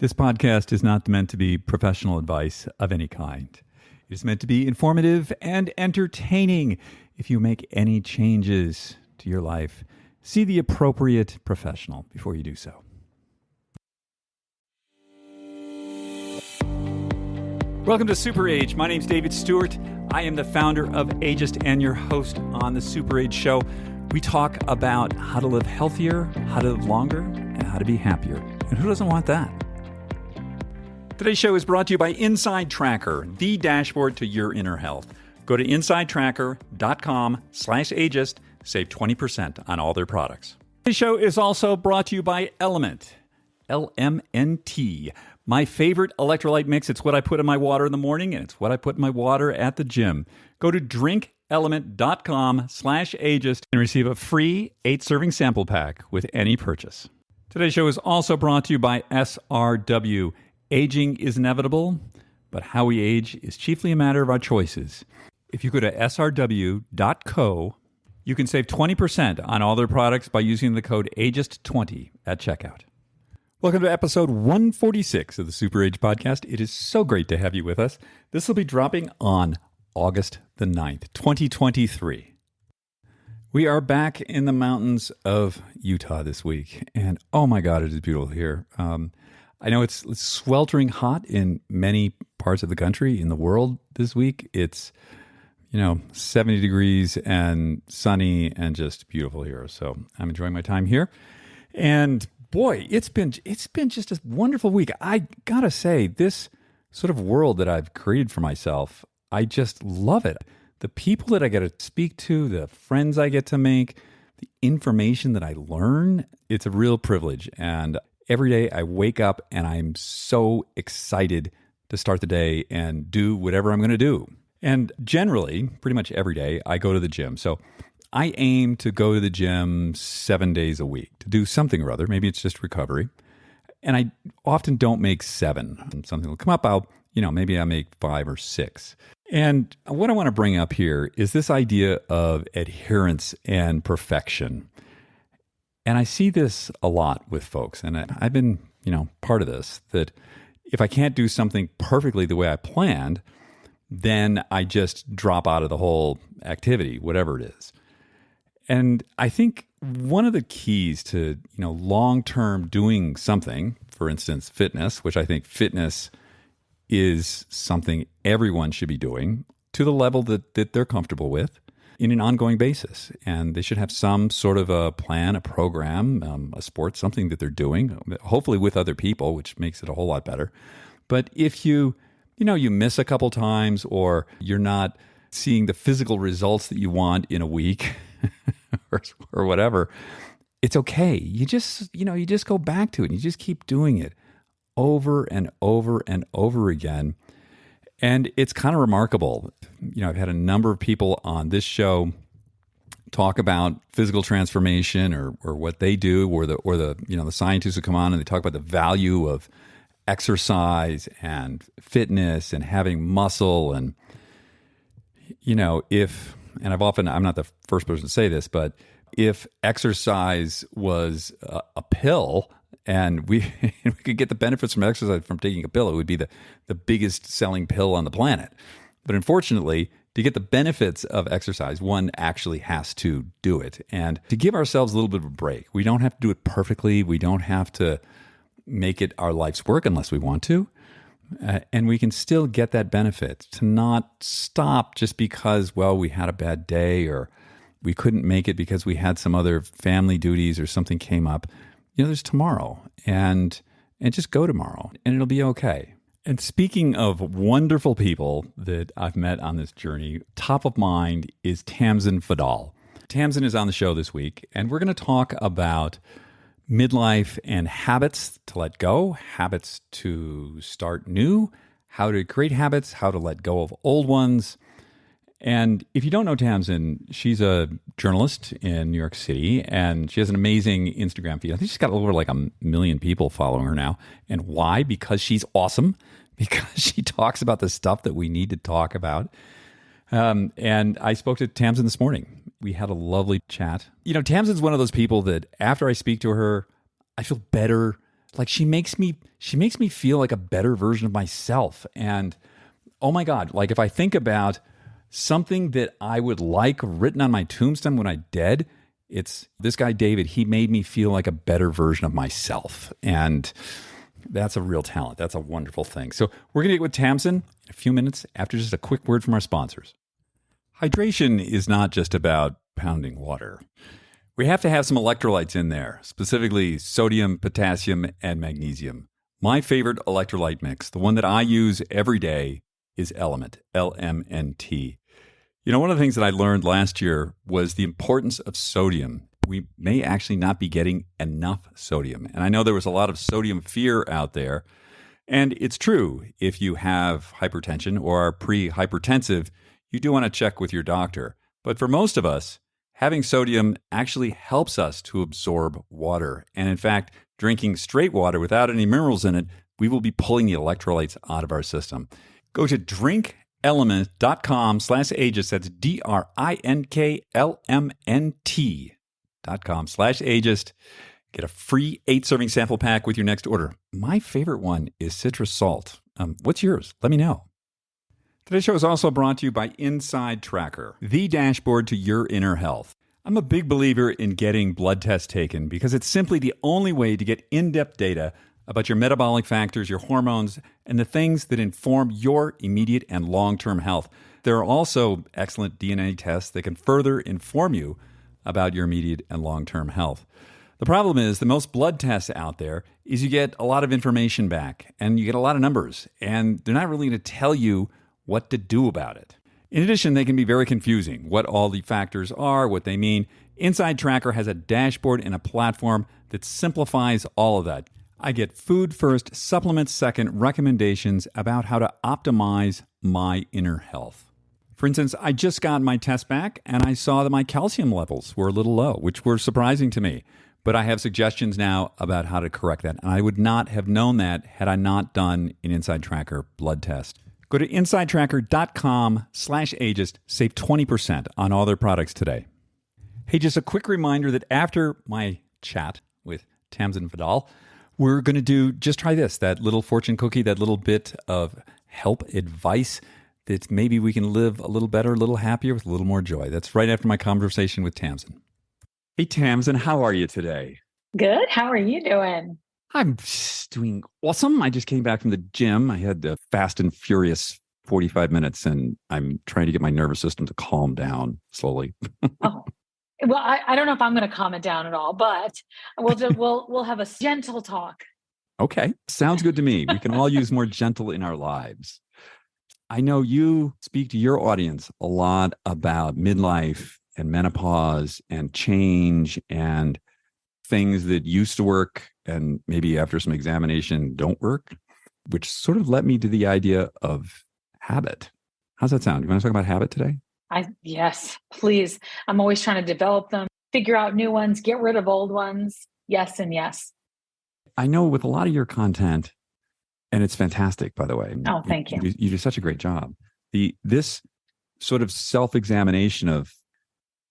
This podcast is not meant to be professional advice of any kind. It is meant to be informative and entertaining. If you make any changes to your life, see the appropriate professional before you do so. Welcome to Super Age. My name's David Stewart. I am the founder of AGEIST and your host on the Super Age Show. We talk about how to live healthier, how to live longer, and how to be happier. And who doesn't want that? Today's show is brought to you by Inside Tracker, the dashboard to your inner health. Go to insidetracker.com/ageist. Save 20% on all their products. Today's show is also brought to you by Element, LMNT. My favorite electrolyte mix. It's what I put in my water in the morning, and it's what I put in my water at the gym. Go to drinkelement.com/ageist and receive a free 8-serving sample pack with any purchase. Today's show is also brought to you by SRW. Aging is inevitable, but how we age is chiefly a matter of our choices. If you go to srw.co, you can save 20% on all their products by using the code AGEIST20 at checkout. Welcome to episode 146 of the Super Age Podcast. It is so great to have you with us. This will be dropping on August the 9th, 2023. We are back in the mountains of Utah this week, and oh my God, it is beautiful here. I know it's sweltering hot in many parts of the country, in the world this week. It's 70 degrees and sunny and just beautiful here. So I'm enjoying my time here. And boy, it's been just a wonderful week. I gotta say, this sort of world that I've created for myself, I just love it. The people that I get to speak to, the friends I get to make, the information that I learn, it's a real privilege. And every day I wake up and I'm so excited to start the day and do whatever I'm going to do. And generally, pretty much every day, I go to the gym. So I aim to go to the gym 7 days a week to do something or other. Maybe it's just recovery. And I often don't make 7. Something will come up, maybe I make 5 or 6. And what I want to bring up here is this idea of adherence and perfection. And I see this a lot with folks, and I've been, part of this, that if I can't do something perfectly the way I planned, then I just drop out of the whole activity, whatever it is. And I think one of the keys to, long-term doing something, for instance, fitness, which I think fitness is something everyone should be doing to the level that they're comfortable with, in an ongoing basis. And they should have some sort of a plan, a program, a sport, something that they're doing, hopefully with other people, which makes it a whole lot better. But if you miss a couple times, or you're not seeing the physical results that you want in a week or whatever, it's okay. You just go back to it and you just keep doing it over and over and over again. And it's kind of remarkable. I've had a number of people on this show talk about physical transformation or what they do, or the scientists who come on and they talk about the value of exercise and fitness and having muscle. And, I'm not the first person to say this, but if exercise was a pill, and we could get the benefits from exercise from taking a pill, it would be the biggest selling pill on the planet. But unfortunately, to get the benefits of exercise, one actually has to do it. And to give ourselves a little bit of a break, we don't have to do it perfectly. We don't have to make it our life's work unless we want to. And we can still get that benefit, to not stop just because, we had a bad day, or we couldn't make it because we had some other family duties or something came up. There's tomorrow, and just go tomorrow, and it'll be okay. And speaking of wonderful people that I've met on this journey, top of mind is Tamsen Fadal. Tamsen is on the show this week, and we're going to talk about midlife and habits to let go, habits to start new, how to create habits, how to let go of old ones. And if you don't know Tamsen, she's a journalist in New York City, and she has an amazing Instagram feed. I think she's got over 1 million people following her now. And why? Because she's awesome, because she talks about the stuff that we need to talk about. And I spoke to Tamsen this morning. We had a lovely chat. Tamsen's one of those people that after I speak to her, I feel better like she makes me feel like a better version of myself. And oh my God, like if I think about something that I would like written on my tombstone when I'm dead, it's this guy, David. He made me feel like a better version of myself. And that's a real talent. That's a wonderful thing. So we're going to get with Tamsen in a few minutes after just a quick word from our sponsors. Hydration is not just about pounding water. We have to have some electrolytes in there, specifically sodium, potassium, and magnesium. My favorite electrolyte mix, the one that I use every day, is Element, LMNT. You know, one of the things that I learned last year was the importance of sodium. We may actually not be getting enough sodium. And I know there was a lot of sodium fear out there. And it's true. If you have hypertension or are pre-hypertensive, you do want to check with your doctor. But for most of us, having sodium actually helps us to absorb water. And in fact, drinking straight water without any minerals in it, we will be pulling the electrolytes out of our system. Go to drinkelement.com/ageist. That's DRINKLMNT.com/ageist. Get a free 8-serving sample pack with your next order. My favorite one is citrus salt. What's yours? Let me know. Today's show is also brought to you by Inside Tracker, the dashboard to your inner health. I'm a big believer in getting blood tests taken because it's simply the only way to get in-depth data about your metabolic factors, your hormones, and the things that inform your immediate and long-term health. There are also excellent DNA tests that can further inform you about your immediate and long-term health. The problem is the most blood tests out there is you get a lot of information back and you get a lot of numbers, and they're not really going to tell you what to do about it. In addition, they can be very confusing, what all the factors are, what they mean. Inside Tracker has a dashboard and a platform that simplifies all of that. I get food first, supplements second recommendations about how to optimize my inner health. For instance, I just got my test back and I saw that my calcium levels were a little low, which were surprising to me. But I have suggestions now about how to correct that. And I would not have known that had I not done an Inside Tracker blood test. Go to insidetracker.com/ageist. Save 20% on all their products today. Hey, just a quick reminder that after my chat with Tamsen Fadal, we're going to do, just try this, that little fortune cookie, that little bit of help advice that maybe we can live a little better, a little happier, with a little more joy. That's right after my conversation with Tamsen. Hey, Tamsen, how are you today? Good. How are you doing? I'm doing awesome. I just came back from the gym. I had a fast and furious 45 minutes, and I'm trying to get my nervous system to calm down slowly. Oh, well, I don't know if I'm going to calm it down at all, but we'll have a gentle talk. Okay, sounds good to me. We can all use more gentle in our lives. I know you speak to your audience a lot about midlife and menopause and change and things that used to work and maybe after some examination don't work, which sort of led me to the idea of habit. How's that sound? You want to talk about habit today? Yes, please. I'm always trying to develop them, figure out new ones, get rid of old ones. Yes and yes. I know with a lot of your content, and it's fantastic, by the way. Oh, thank you. You do such a great job. This sort of self-examination of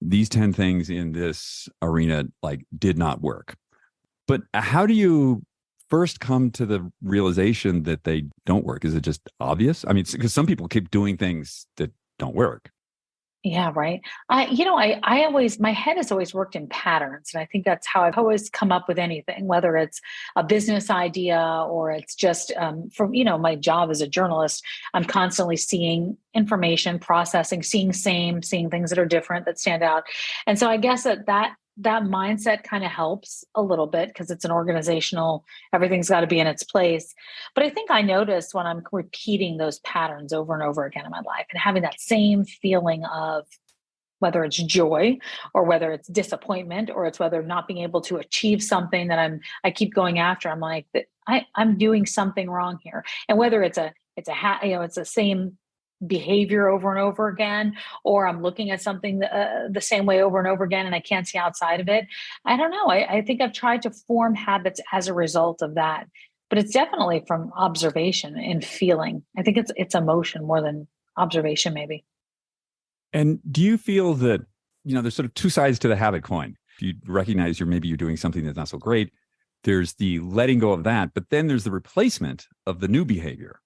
these 10 things in this arena did not work. But how do you first come to the realization that they don't work? Is it just obvious? I mean, because some people keep doing things that don't work. Yeah, right. I always, my head has always worked in patterns. And I think that's how I've always come up with anything, whether it's a business idea or it's just my job as a journalist, I'm constantly seeing information, processing, seeing things that are different, that stand out. And so I guess that mindset kind of helps a little bit because it's an organizational, everything's got to be in its place. But I think I noticed when I'm repeating those patterns over and over again in my life and having that same feeling of whether it's joy or whether it's disappointment or it's whether not being able to achieve something that I keep going after, I'm like, I'm doing something wrong here. And whether it's it's the same behavior over and over again, or I'm looking at something the same way over and over again and I can't see outside of it. I don't know. I think I've tried to form habits as a result of that, but it's definitely from observation and feeling. I think it's emotion more than observation, maybe. And do you feel that, there's sort of two sides to the habit coin? If you recognize you're doing something that's not so great, there's the letting go of that, but then there's the replacement of the new behavior.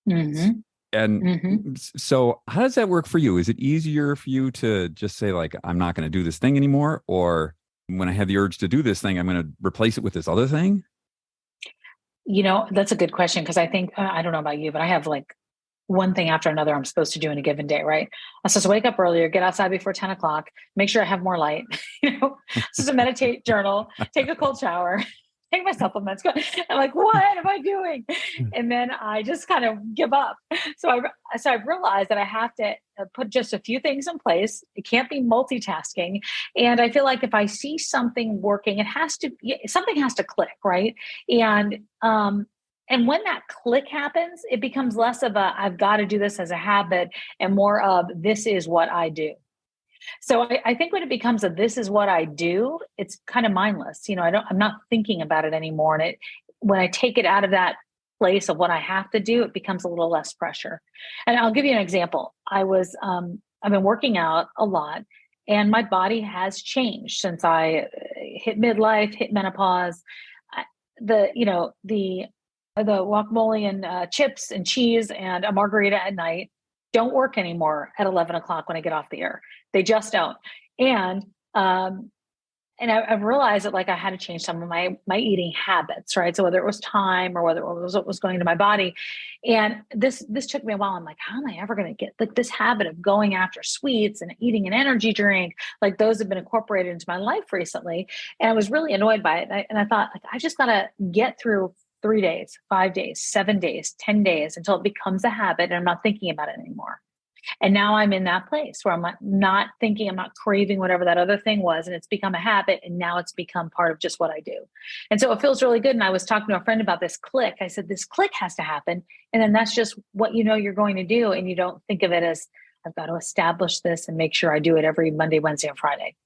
Mm-hmm. And Mm-hmm. so how does that work for you? Is it easier for you to just say like, I'm not going to do this thing anymore? Or when I have the urge to do this thing, I'm going to replace it with this other thing? That's a good question, because I think, I don't know about you, but I have like one thing after another I'm supposed to do in a given day, right? I'm supposed to wake up earlier, get outside before 10 o'clock, make sure I have more light, supposed to meditate, journal, take a cold shower, take my supplements. I'm like, what am I doing? And then I just kind of give up. So I've realized that I have to put just a few things in place. It can't be multitasking. And I feel like if I see something working, something has to click, right? And when that click happens, it becomes less of I've got to do this as a habit and more of this is what I do. So I think when it becomes this is what I do, it's kind of mindless. I'm not thinking about it anymore. And when I take it out of that place of what I have to do, it becomes a little less pressure. And I'll give you an example. I've been working out a lot, and my body has changed since I hit midlife, hit menopause. The guacamole and chips and cheese and a margarita at night don't work anymore at 11 o'clock when I get off the air. They just don't. And I've realized that like I had to change some of my eating habits, right? So whether it was time or whether it was what was going into my body. And this took me a while. I'm like, how am I ever going to get like this habit of going after sweets and eating an energy drink? Like those have been incorporated into my life recently. And I was really annoyed by it. And I thought, like, I just got to get through 3 days, 5 days, 7 days, 10 days until it becomes a habit and I'm not thinking about it anymore. And now I'm in that place where I'm not thinking, I'm not craving whatever that other thing was. And it's become a habit. And now it's become part of just what I do. And so it feels really good. And I was talking to a friend about this click. I said, this click has to happen. And then that's just what you're going to do. And you don't think of it as I've got to establish this and make sure I do it every Monday, Wednesday, and Friday.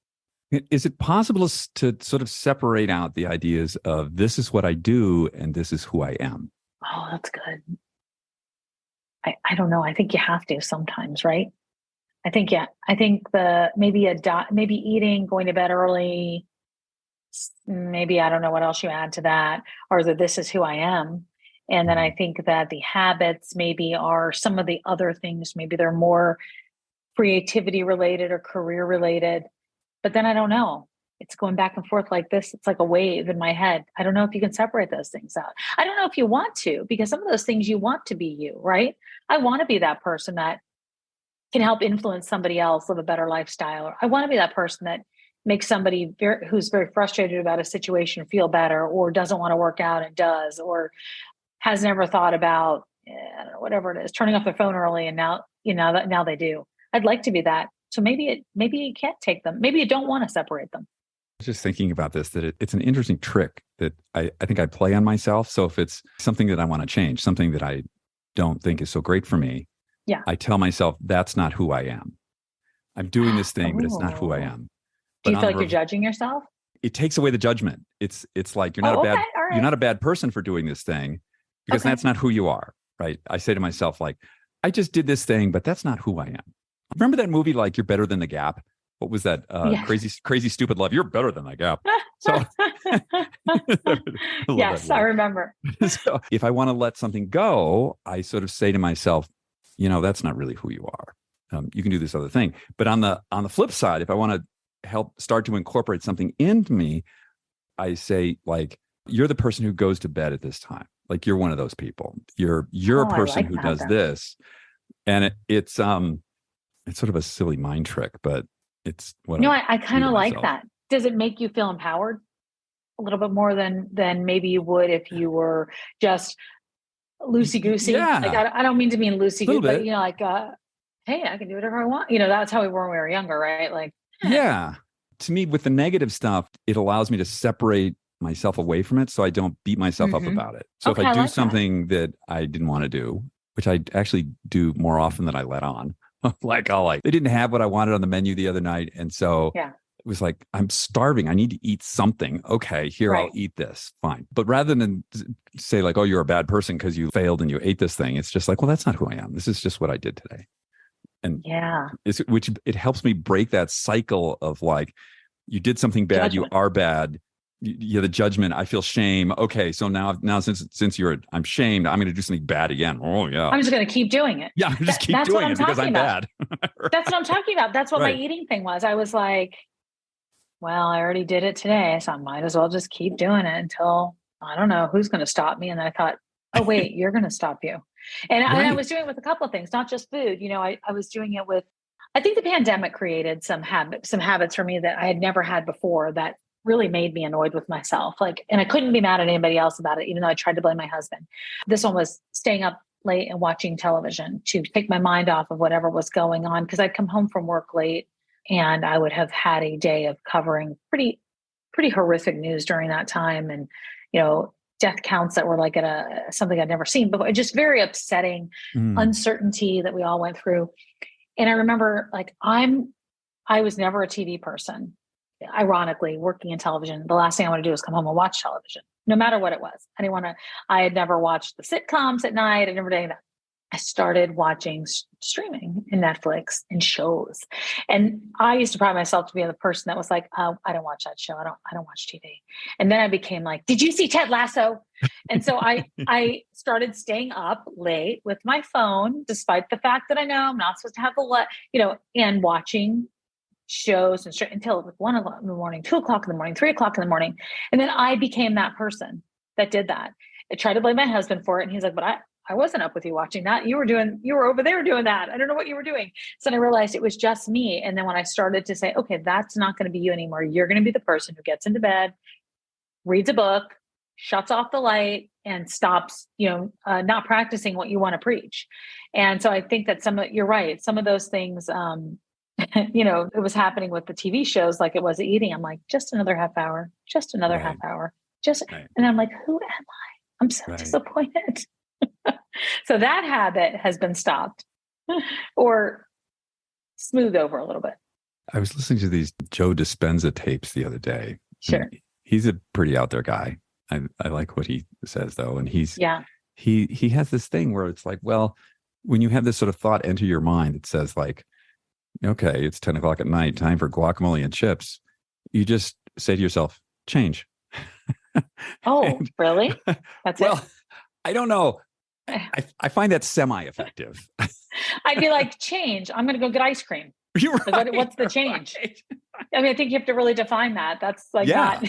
Is it possible to sort of separate out the ideas of this is what I do and this is who I am? Oh, that's good. I don't know. I think you have to sometimes, right? I think maybe eating, going to bed early, maybe I don't know what else you add to that, or that this is who I am. And then I think that the habits maybe are some of the other things. Maybe they're more creativity related or career related. But then I don't know. It's going back and forth like this. It's like a wave in my head. I don't know if you can separate those things out. I don't know if you want to, because some of those things you want to be you, right? I want to be that person that can help influence somebody else live a better lifestyle. Or I want to be that person that makes somebody who's very frustrated about a situation feel better, or doesn't want to work out and does, or has never thought about I don't know, whatever it is, turning off their phone early, and now they do. I'd like to be that. So maybe you can't take them. Maybe you don't want to separate them. Just thinking about this, that it's an interesting trick that I think I play on myself. So if it's something that I want to change, something that I don't think is so great for me, yeah, I tell myself that's not who I am. I'm doing this thing, but it's not who I am. Do you feel like you're judging yourself? It takes away the judgment. It's like you're not a bad person for doing this thing, because that's not who you are, right? I say to myself, like, I just did this thing, but that's not who I am. Remember that movie, like You're Better Than the Gap? What was that? Crazy Stupid Love. You're better than the Gap. So, yes, I remember. So if I want to let something go, I sort of say to myself, that's not really who you are. You can do this other thing. But on the flip side, if I want to help start to incorporate something into me, I say, like, you're the person who goes to bed at this time. Like, you're one of those people. You're a person who does this, and it's sort of a silly mind trick, but it's what I kind of like that. Does it make you feel empowered a little bit more than maybe you would if you were just loosey goosey? Yeah. Like, I don't mean to mean loosey goosey, but like, hey, I can do whatever I want. That's how we were when we were younger, right? Like, yeah. To me, with the negative stuff, it allows me to separate myself away from it, so I don't beat myself up about it. So if I do something that I didn't want to do, which I actually do more often than I let on. They didn't have what I wanted on the menu the other night. And so it was like, I'm starving. I need to eat something. Okay, here, I'll eat this. Fine. But rather than say like, oh, you're a bad person because you failed and you ate this thing, it's just like, well, that's not who I am. This is just what I did today. And which it helps me break that cycle of like, you did something bad, you are bad. Yeah, the judgment. I feel shame. Okay, so now since I'm shamed, I'm going to do something bad again. Oh yeah, I'm just going to keep doing it. yeah. Just keep That's what doing I'm it because talking I'm about. bad. That's what I'm talking about. That's what my Right. eating thing was. I was like, well, I already did it today, so I might as well just keep doing it until I don't know who's going to stop me. And then I thought, oh, wait, you're going to stop you. And I Right. was doing it with a couple of things, not just food. I was doing it with, I think the pandemic created some habits for me that I had never had before that really made me annoyed with myself. And I couldn't be mad at anybody else about it, even though I tried to blame my husband. This one was staying up late and watching television to take my mind off of whatever was going on. Cause I'd come home from work late and I would have had a day of covering pretty horrific news during that time. And, death counts that were like at something I'd never seen before, just very upsetting uncertainty that we all went through. And I remember I was never a TV person. Ironically, working in television, the last thing I want to do is come home and watch television, no matter what it was. I had never watched the sitcoms at night. I never did any of that. I started watching streaming and Netflix and shows. And I used to pride myself to be the person that was like, oh, I don't watch that show. I don't watch TV. And then I became like, did you see Ted Lasso? And so I started staying up late with my phone, despite the fact that I know I'm not supposed to have and watching shows until 1 o'clock in the morning, 2 o'clock in the morning, 3 o'clock in the morning. And then I became that person that did that. I tried to blame my husband for it. And he's like, but I wasn't up with you watching that. You were over there doing that. I don't know what you were doing. So then I realized it was just me. And then when I started to say, okay, that's not going to be you anymore. You're going to be the person who gets into bed, reads a book, shuts off the light, and stops, not practicing what you want to preach. And so I think that you're right. Some of those things, it was happening with the TV shows like it was eating. I'm like, just another half hour, just another half hour, Right. and I'm like, who am I? I'm so disappointed. So that habit has been stopped or smoothed over a little bit. I was listening to these Joe Dispenza tapes the other day. Sure. He's a pretty out there guy. I like what he says though. And he has this thing where it's like, well, when you have this sort of thought enter your mind, it says like, okay, it's 10 o'clock at night, time for guacamole and chips. You just say to yourself, change. Oh, really? That's well, it? I don't know. I find that semi-effective. I'd be like, change. I'm going to go get ice cream. You're right, what's the change? Right. I mean, I think you have to really define that. That's like not.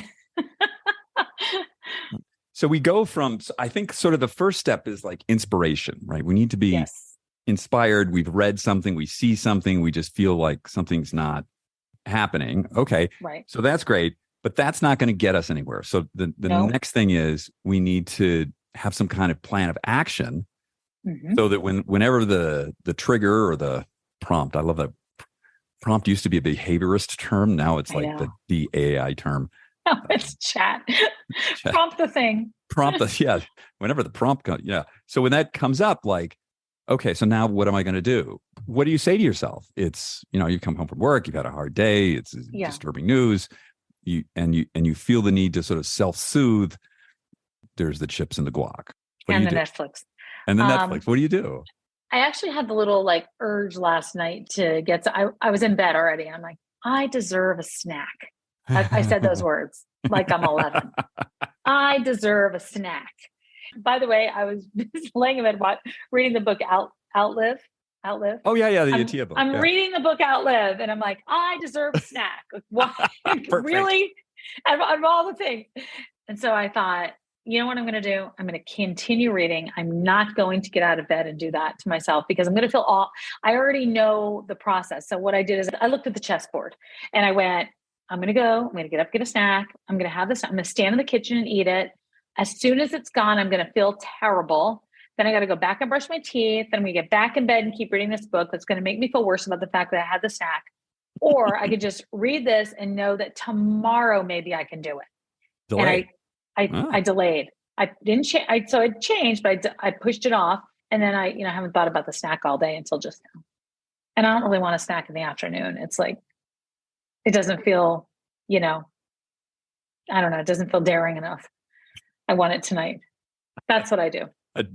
So we go from, I think sort of the first step is like inspiration, right? We need to be inspired. We've read something, we see something, we just feel like something's not happening. Okay. Right. So that's great, but that's not going to get us anywhere. So the next thing is we need to have some kind of plan of action so that whenever the trigger or the prompt, I love that prompt used to be a behaviorist term. Now it's like the AI term. No, it's chat. Prompt the thing. Whenever the prompt comes, So when that comes up, like, okay, so now what am I going to do? What do you say to yourself? It's, you come home from work, you've had a hard day, it's disturbing news, you feel the need to sort of self-soothe. There's the chips and the guac. Netflix. And the Netflix. What do you do? I actually had the little urge last night to get I was in bed already. And I'm like, I deserve a snack. I said those words like I'm 11. I deserve a snack. By the way, I was laying in bed reading the book Outlive. Oh, yeah, the Atia book. I'm reading the book Outlive, and I'm like, I deserve a snack. Why? Really? Out of all the things. And so I thought, you know what I'm going to do? I'm going to continue reading. I'm not going to get out of bed and do that to myself because I'm going to feel I already know the process. So what I did is I looked at the chessboard and I went, I'm going to get up, get a snack. I'm going to have this. I'm going to stand in the kitchen and eat it. As soon as it's gone, I'm going to feel terrible. Then I got to go back and brush my teeth. Then we get back in bed and keep reading this book. That's going to make me feel worse about the fact that I had the snack. Or I could just read this and know that tomorrow maybe I can do it. Delay. And I delayed. I didn't change. So it changed, but I pushed it off. And then I haven't thought about the snack all day until just now. And I don't really want a snack in the afternoon. It's like, it doesn't feel, I don't know. It doesn't feel daring enough. I want it tonight. That's what I do. But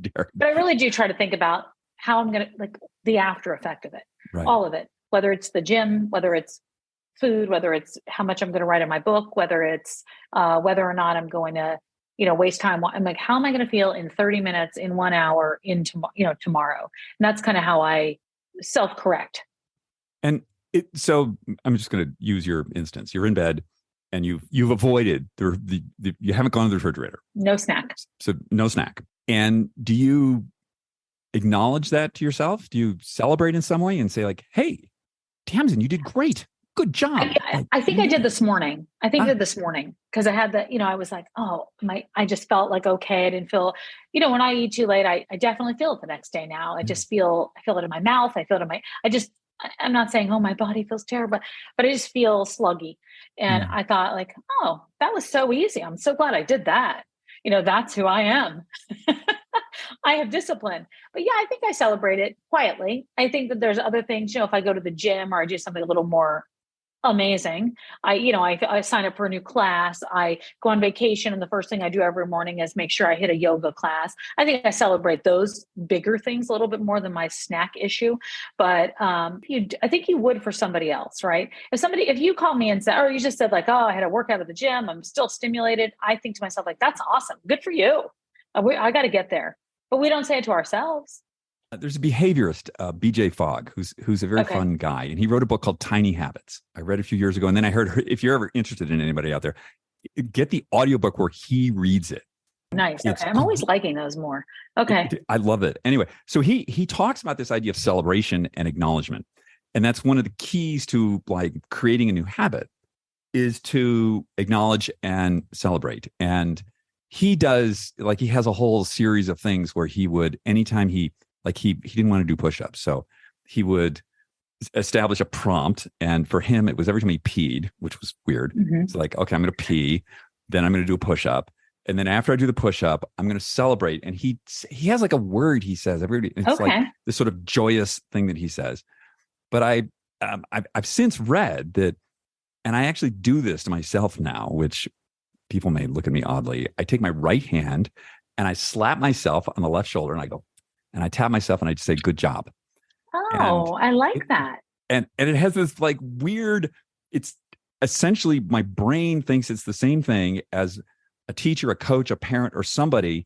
I really do try to think about how I'm going to, the after effect of it, all of it, whether it's the gym, whether it's food, whether it's how much I'm going to write in my book, whether it's whether or not I'm going to, waste time. I'm like, how am I going to feel in 30 minutes, in 1 hour, in tomorrow? And that's kind of how I self-correct. And so I'm just going to use your instance. You're in bed and you've avoided you haven't gone to the refrigerator. No snack. So no snack. And do you acknowledge that to yourself? Do you celebrate in some way and say like, hey, Tamsen, you did great. Good job. I think I did this morning. I did this morning because I had I was like, I just felt like, okay. I didn't feel, when I eat too late, I definitely feel it the next day now. I feel it in my mouth. I feel it in I'm not saying, oh, my body feels terrible, but I just feel sluggy. And I thought like, oh, that was so easy. I'm so glad I did that. That's who I am. I have discipline. But yeah, I think I celebrate it quietly. I think that there's other things, if I go to the gym or I do something a little more amazing, I sign up for a new class, I go on vacation, and the first thing I do every morning is make sure I hit a yoga class. I think I celebrate those bigger things a little bit more than my snack issue. But I think you would for somebody else, right? If you call me and said, or you just said like, oh, I had to work out at the gym, I'm still stimulated, I think to myself like, that's awesome, good for you. I got to get there. But we don't say it to ourselves. There's a behaviorist, BJ Fogg, who's a very fun guy, and he wrote a book called Tiny Habits. I read it a few years ago, and then I heard, if you're ever interested in anybody out there, get the audiobook where he reads it. Nice. Okay. I'm always liking those more. Okay. I love it. Anyway, so he talks about this idea of celebration and acknowledgement, and that's one of the keys to like creating a new habit is to acknowledge and celebrate. And he does, like, he has a whole series of things where he would, anytime he didn't want to do push-ups. So he would establish a prompt. And for him, it was every time he peed, which was weird. Mm-hmm. It's like, okay, I'm going to pee. Then I'm going to do a push-up. And then after I do the push-up, I'm going to celebrate. And he has like a word he says. It's like this sort of joyous thing that he says. But I've since read that, and I actually do this to myself now, which people may look at me oddly. I take my right hand and I slap myself on the left shoulder and I go, and I tap myself and I just say, good job. Oh, I like that. And it has this like weird, it's essentially my brain thinks it's the same thing as a teacher, a coach, a parent, or somebody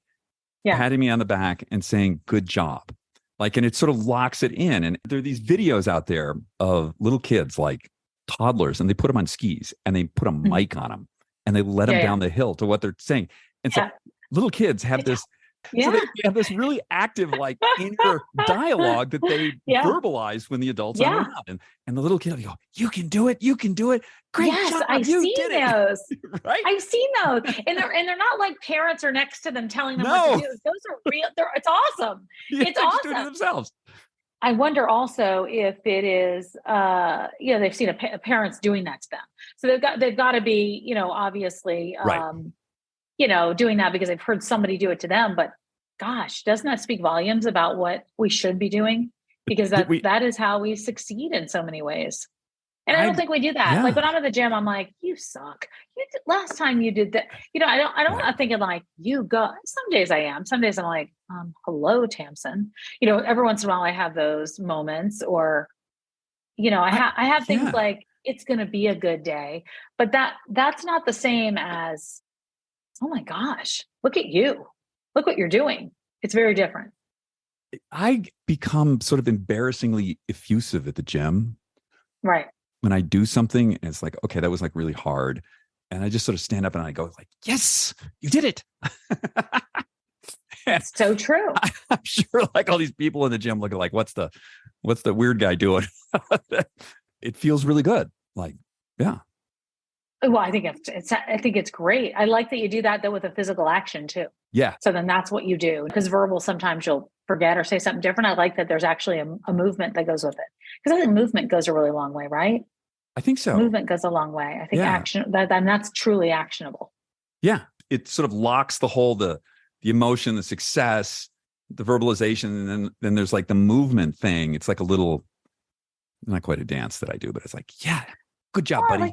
patting me on the back and saying, good job. Like, and it sort of locks it in. And there are these videos out there of little kids, like toddlers, and they put them on skis and they put a mic on them and they let them down the hill to what they're saying. And so little kids have this, so they have this really active, like, inner dialogue that they verbalize when the adults are around. And the little kid will go, you can do it. You can do it. Great job. I've seen those. Right? I've seen those. And they're not like parents are next to them telling them what to do. Those are real. It's awesome. It's awesome. Do it themselves. I wonder also if it is, they've seen parents doing that to them. So they've got to be, obviously, doing that because they've heard somebody do it to them. But gosh, doesn't that speak volumes about what we should be doing? Because that is how we succeed in so many ways. And I don't think we do that. Yeah. Like when I'm at the gym, I'm like, you suck. Last time you did that. I don't want to think of like, you go. Some days I am. Some days I'm like, hello, Tamsen. Every once in a while I have those moments, or, I have things like, it's going to be a good day, but that's not the same as, oh my gosh, look at you. Look what you're doing. It's very different. I become sort of embarrassingly effusive at the gym. Right. When I do something and it's like, okay, that was like really hard. And I just sort of stand up and I go like, yes, you did it. It's so true. I'm sure like all these people in the gym looking like, what's the weird guy doing? It feels really good. Like, yeah. Well, I think it's great. I like that you do that though with a physical action too. Yeah. So then that's what you do, because verbal, sometimes you'll forget or say something different. I like that there's actually a movement that goes with it, because I think movement goes a really long way, right? I think so. Movement goes a long way. I think action, that's truly actionable. Yeah. It sort of locks the emotion, the success, the verbalization. And then there's like the movement thing. It's like a little, not quite a dance that I do, but it's like, yeah, good job, buddy.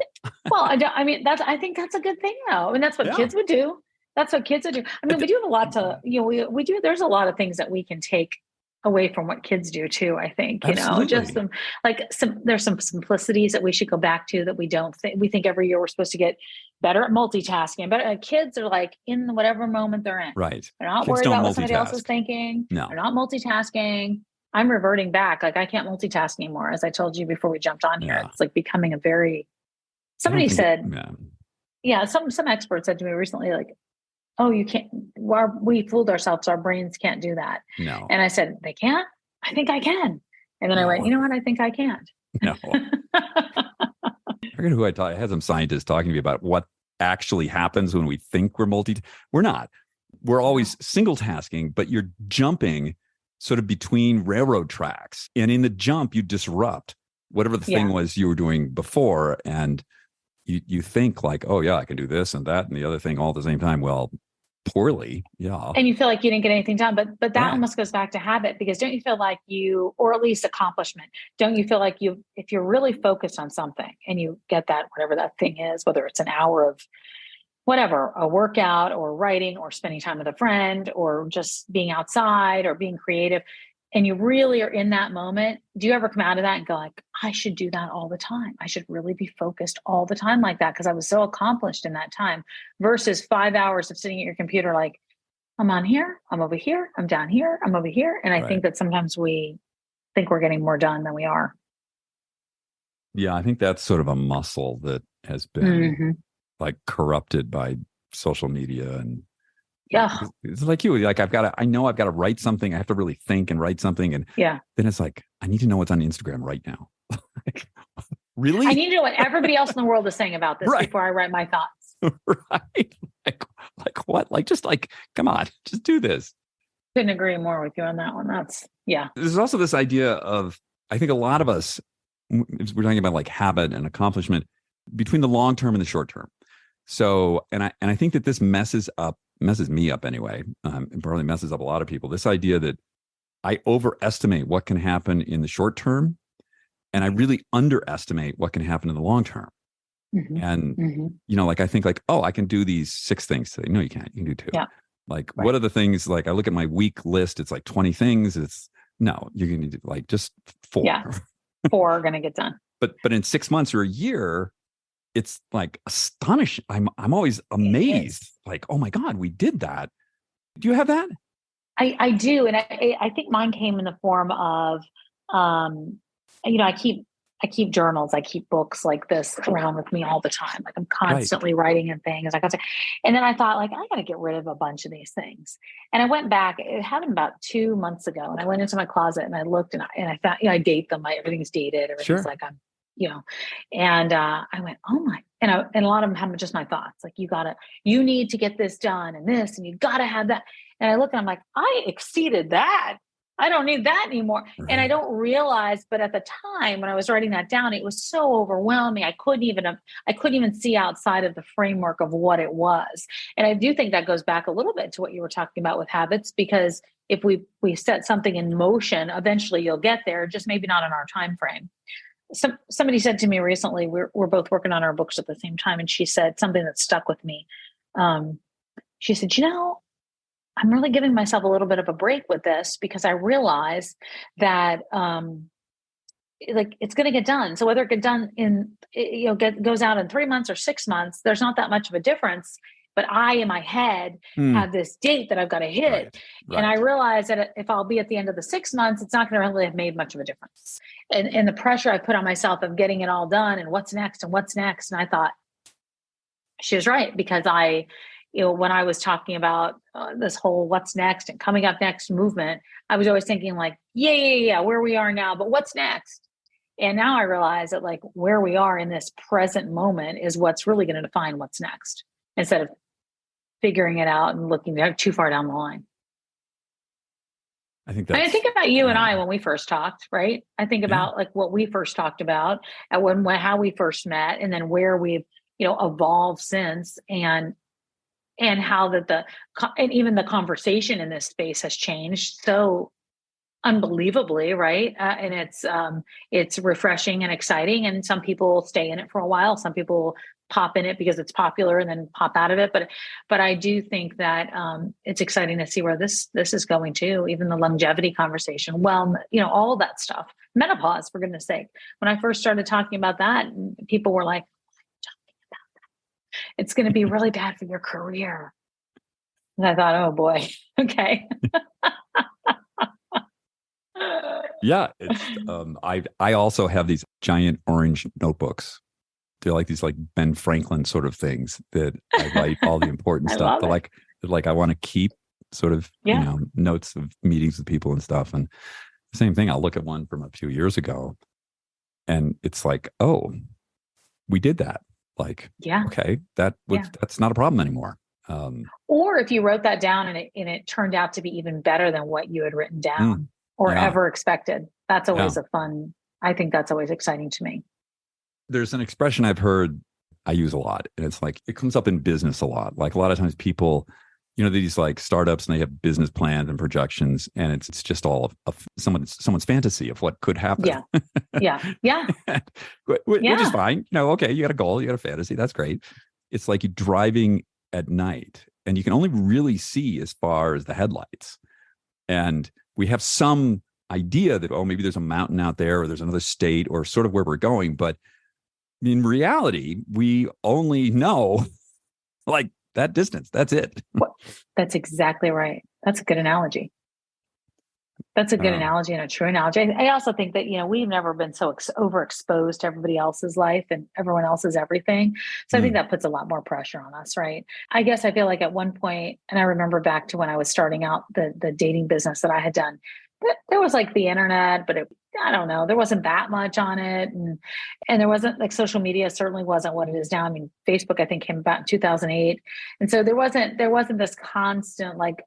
I think that's a good thing though. I mean, that's what kids would do. That's what kids would do. I mean, we do have a lot to, we do, there's a lot of things that we can take away from what kids do too, I think, just Absolutely. there's some simplicities that we should go back to that we don't think. We think every year we're supposed to get better at multitasking, but kids are like in whatever moment they're in. Right. They're not Kids worried don't about what somebody else is multitask. thinking. No. They're not multitasking. I'm reverting back. Like I can't multitask anymore. As I told you before we jumped on here, Yeah. it's like becoming a very, I don't somebody think it, said, yeah. yeah, some experts said to me recently, like, oh, you can't, we fooled ourselves. Our brains can't do that. No. And I said, they can't? I think I can. And then I went, No. you know what? I think I can't. No. I forget who I had some scientists talking to me about what actually happens when we think we're we're not. We're always single tasking, but you're jumping sort of between railroad tracks. And in the jump, you disrupt whatever the thing was you were doing before. And you think like, oh yeah, I can do this and that and the other thing all at the same time. Well, poorly. Yeah. And you feel like you didn't get anything done, but that Right. almost goes back to habit, because don't you feel like or at least accomplishment, don't you feel like if you're really focused on something and you get that, whatever that thing is, whether it's an hour of whatever, a workout or writing or spending time with a friend or just being outside or being creative, and you really are in that moment, do you ever come out of that and go like, I should do that all the time. I should really be focused all the time like that because I was so accomplished in that time, versus 5 hours of sitting at your computer like, I'm on here, I'm over here, I'm down here, I'm over here. And I think that sometimes we think we're getting more done than we are. Yeah, I think that's sort of a muscle that has been like corrupted by social media. And it's like you, like I know I've got to write something. I have to really think and write something. And then it's like, I need to know what's on Instagram right now. Like, really? I need to know what everybody else in the world is saying about this before I write my thoughts. Right. Like what? Like, just like, come on, just do this. Couldn't agree more with you on that one. There's also this idea of, I think a lot of us, we're talking about like habit and accomplishment between the long term and the short term. So, and I think that this messes me up anyway. And probably messes up a lot of people. This idea that I overestimate what can happen in the short term, and I really underestimate what can happen in the long term. And, like I think like, oh, I can do these 6 things today. No, you can't. You can do 2. Yeah. Like, what are the things? Like, I look at my week list. It's like 20 things. No, you're going to do like just 4. Yeah. 4 are going to get done. But in 6 months or a year, it's like astonishing. I'm always amazed. Like, oh my God, we did that. Do you have that? I do. And I think mine came in the form of, I keep journals, I keep books like this around with me all the time. Like I'm constantly writing and things. And then I thought like, I got to get rid of a bunch of these things. And I went back, it happened about 2 months ago. And I went into my closet and I looked and I found, I date them. Everything's dated. Everything's like, I'm, and I went, oh my, and a lot of them have just my thoughts. Like you need to get this done and this, and you got to have that. And I look and I'm like, I exceeded that. I don't need that anymore. Right. And I don't realize, but at the time when I was writing that down, it was so overwhelming. I couldn't even see outside of the framework of what it was. And I do think that goes back a little bit to what you were talking about with habits, because if we set something in motion, eventually you'll get there, just maybe not in our time frame. Somebody said to me recently, we're both working on our books at the same time. And she said something that stuck with me. She said, I'm really giving myself a little bit of a break with this because I realize that, it's going to get done. So whether it get done goes out in 3 months or 6 months, there's not that much of a difference. But I, in my head, have this date that I've got to hit. Right. And I realize that if I'll be at the end of the 6 months, it's not going to really have made much of a difference. And the pressure I put on myself of getting it all done and what's next. And I thought she was right, because when I was talking about this whole what's next and coming up next movement, I was always thinking like, yeah, where we are now, but what's next? And now I realize that like where we are in this present moment is what's really going to define what's next, instead of figuring it out and looking too far down the line. I think about you and I when we first talked, right? I think about like what we first talked about and how we first met, and then where we've, evolved since, and how and even the conversation in this space has changed so unbelievably, right? And it's refreshing and exciting. And some people stay in it for a while. Some people pop in it because it's popular and then pop out of it. But I do think that it's exciting to see where this is going to, even the longevity conversation. Well, all that stuff, menopause, for goodness sake. When I first started talking about that, people were like, it's going to be really bad for your career. And I thought, oh boy, okay. Yeah, it's I also have these giant orange notebooks. They're like these like Ben Franklin sort of things that I write all the important I stuff. love it. They're like I want to keep sort of notes of meetings with people and stuff. And the same thing, I'll look at one from a few years ago, and it's like, oh, we did that. Like, okay, that's not a problem anymore. Or if you wrote that down and it turned out to be even better than what you had written down or ever expected. That's always I think that's always exciting to me. There's an expression I've heard I use a lot, and it's like, it comes up in business a lot. Like a lot of times people, these like startups, and they have business plans and projections, and it's just all of someone's fantasy of what could happen. Yeah. Which is fine. Okay, you got a goal, you got a fantasy. That's great. It's like you're driving at night and you can only really see as far as the headlights. And we have some idea that, maybe there's a mountain out there, or there's another state, or sort of where we're going. But in reality, we only know like that distance. That's it. That's exactly right. That's a good analogy. That's a good analogy and a true analogy. I also think that, we've never been so overexposed to everybody else's life and everyone else's everything. So I think that puts a lot more pressure on us, right? I guess I feel like at one point, and I remember back to when I was starting out the dating business that I had done, there was like the internet, but I don't know, there wasn't that much on it. And there wasn't like social media certainly wasn't what it is now. I mean, Facebook, I think, came about in 2008. And so there wasn't this constant like,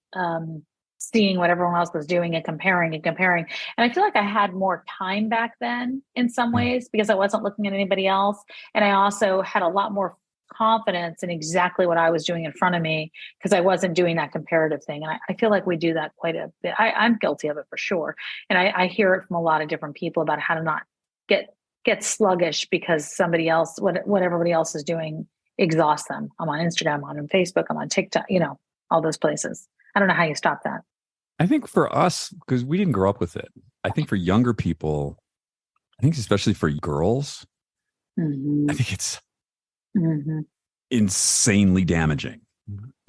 seeing what everyone else was doing and comparing. And I feel like I had more time back then in some ways because I wasn't looking at anybody else. And I also had a lot more confidence in exactly what I was doing in front of me because I wasn't doing that comparative thing. And I feel like we do that quite a bit. I'm guilty of it for sure. And I hear it from a lot of different people about how to not get sluggish because somebody else, what everybody else is doing exhausts them. I'm on Instagram, I'm on Facebook, I'm on TikTok, all those places. I don't know how you stop that. I think for us, because we didn't grow up with it, I think for younger people, I think especially for girls, I think it's insanely damaging.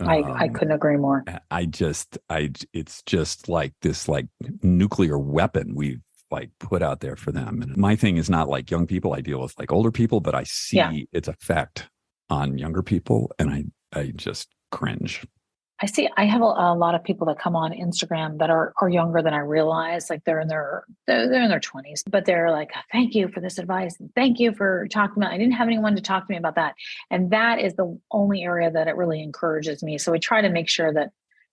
I couldn't agree more. It's just like this like nuclear weapon we've like put out there for them. And my thing is not like young people. I deal with like older people, but I see its effect on younger people, and I just cringe. I have a lot of people that come on Instagram that are younger than I realize. Like they're in their 20s, but they're like, thank you for this advice. And thank you for talking about, I didn't have anyone to talk to me about that. And that is the only area that it really encourages me. So we try to make sure that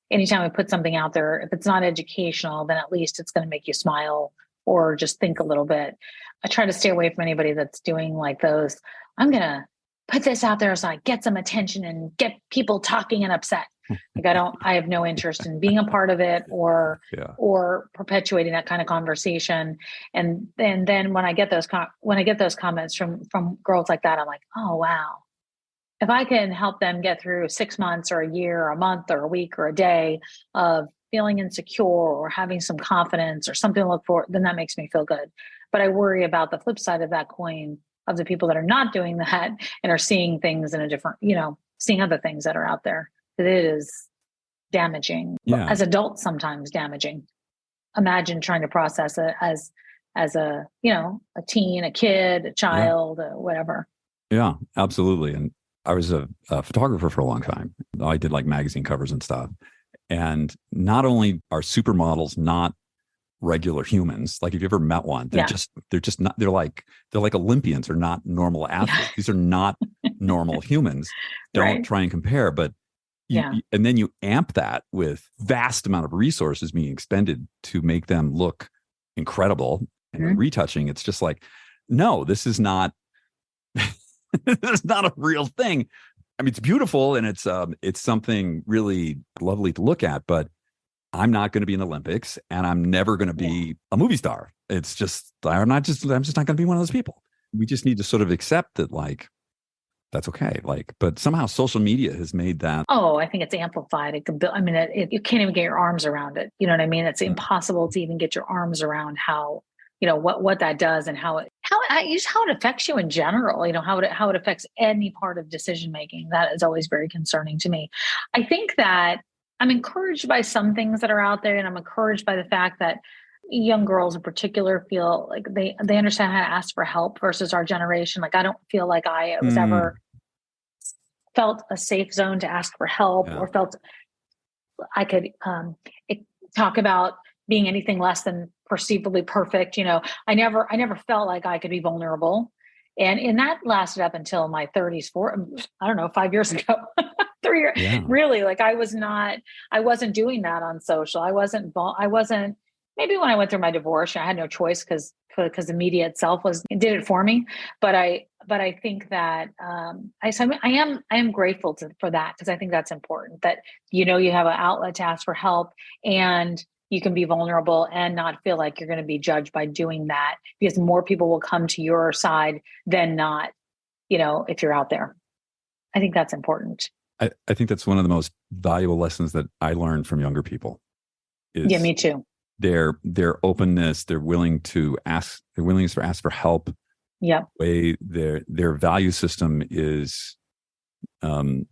anytime we put something out there, if it's not educational, then at least it's going to make you smile or just think a little bit. I try to stay away from anybody that's doing like those, I'm going to put this out there so I get some attention and get people talking and upset. Like I have no interest in being a part of it or perpetuating that kind of conversation. And then when I get those comments from girls like that, I'm like, oh, wow. If I can help them get through 6 months or a year or a month or a week or a day of feeling insecure or having some confidence or something to look for, then that makes me feel good. But I worry about the flip side of that coin of the people that are not doing that and are seeing things in a different, seeing other things that are out there. That it is damaging as adults, sometimes damaging. Imagine trying to process it as a teen, a kid, a child, whatever. Yeah, absolutely. And I was a photographer for a long time. I did like magazine covers and stuff. And not only are supermodels not regular humans, like if you ever met one, they're just not, they're like Olympians or not normal athletes. These are not normal humans. Don't try and compare, but and then you amp that with vast amount of resources being expended to make them look incredible and retouching. It's just like, no, this is not, this is not a real thing. I mean, it's beautiful and it's something really lovely to look at, but I'm not going to be in the Olympics and I'm never going to be a movie star. It's just, I'm just not going to be one of those people. We just need to sort of accept that like, that's okay. Like, but somehow social media has made that. Oh, I think it's amplified. It can build, I mean, you can't even get your arms around it. You know what I mean? It's impossible to even get your arms around how, what that does and how it affects you in general, how it affects any part of decision making. That is always very concerning to me. I think that I'm encouraged by some things that are out there, and I'm encouraged by the fact that young girls in particular feel like they understand how to ask for help versus our generation. Like, I don't feel like I was ever felt a safe zone to ask for help, or felt I could talk about being anything less than perceivably perfect. I never felt like I could be vulnerable. And that lasted up until my 30s, I don't know, 5 years ago, 3 years. Yeah. Really, like I wasn't doing that on social. I wasn't, maybe when I went through my divorce, I had no choice because the media itself did it for me. But I think that I am grateful for that, because I think that's important, that you have an outlet to ask for help, and you can be vulnerable and not feel like you're going to be judged by doing that, because more people will come to your side than not, if you're out there. I think that's important. I think that's one of the most valuable lessons that I learned from younger people. Yeah, me too. Their openness, their willingness to ask for help. Yeah. Way their value system is something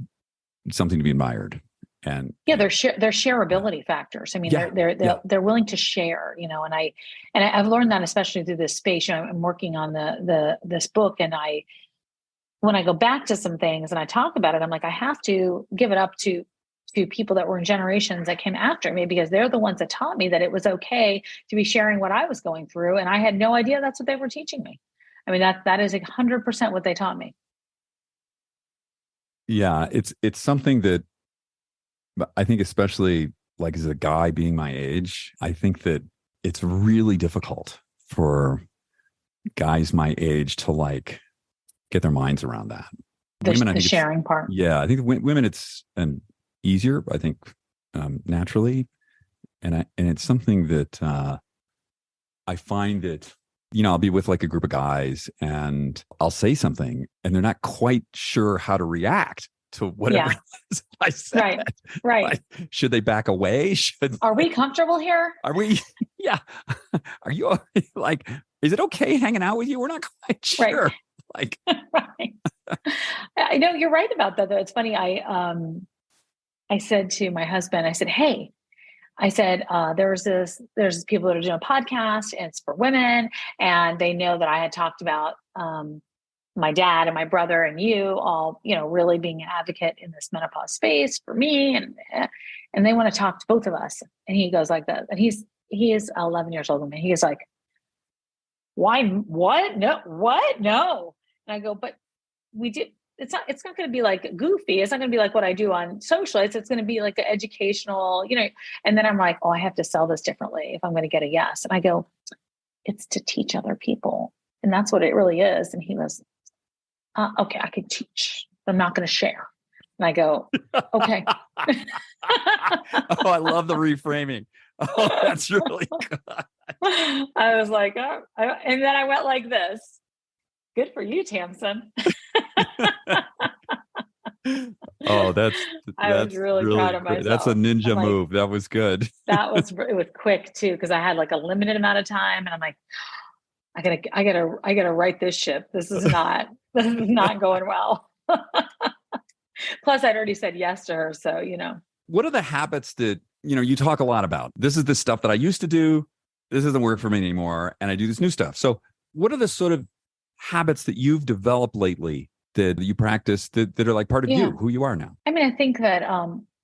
to be admired. And their shareability factors. I mean, they're willing to share, and I've learned that especially through this space. I'm working on this book, and when I go back to some things and I talk about it, I'm like, I have to give it up to people that were in generations that came after me, because they're the ones that taught me that it was okay to be sharing what I was going through. And I had no idea that's what they were teaching me. I mean, that is 100% what they taught me. Yeah, it's something that I think, especially like as a guy being my age, I think that it's really difficult for guys my age to like get their minds around that. Women, I think the sharing part. Yeah, I think women it's easier, I think, naturally, and it's something that I find that I'll be with like a group of guys and I'll say something and they're not quite sure how to react to whatever I said. Right. Like, should they back away? Are we comfortable here? Are we? Yeah. Are you like? Is it okay hanging out with you? We're not quite sure. Right. Like, right. I know you're right about that, though. It's funny. I said to my husband, I said, "Hey," I said, there's people that are doing a podcast, and it's for women, and they know that I had talked about my dad and my brother and you all, really being an advocate in this menopause space for me, and they want to talk to both of us. And he goes like that, and he is 11 years older than me. He is like, "Why? What? No, what? No." And I go, "But we did." It's not going to be like goofy. It's not going to be like what I do on social. It's going to be like an educational, and then I'm like, oh, I have to sell this differently if I'm going to get a yes. And I go, it's to teach other people. And that's what it really is. And he goes, okay, I could teach, but I'm not going to share. And I go, okay. Oh, I love the reframing. Oh, that's really good. I was like, and then I went like this. Good for you, Tamsen. Oh, I was really proud of myself. That's a ninja move. That was good. It was quick too, because I had like a limited amount of time, and I'm like, I gotta right this ship. This is not going well. Plus, I'd already said yes to her, so What are the habits that you talk a lot about? This is the stuff that I used to do. This doesn't work for me anymore, and I do this new stuff. So, what are the sort of habits that you've developed lately that you practice that are like part of you, who you are now? I mean, I think that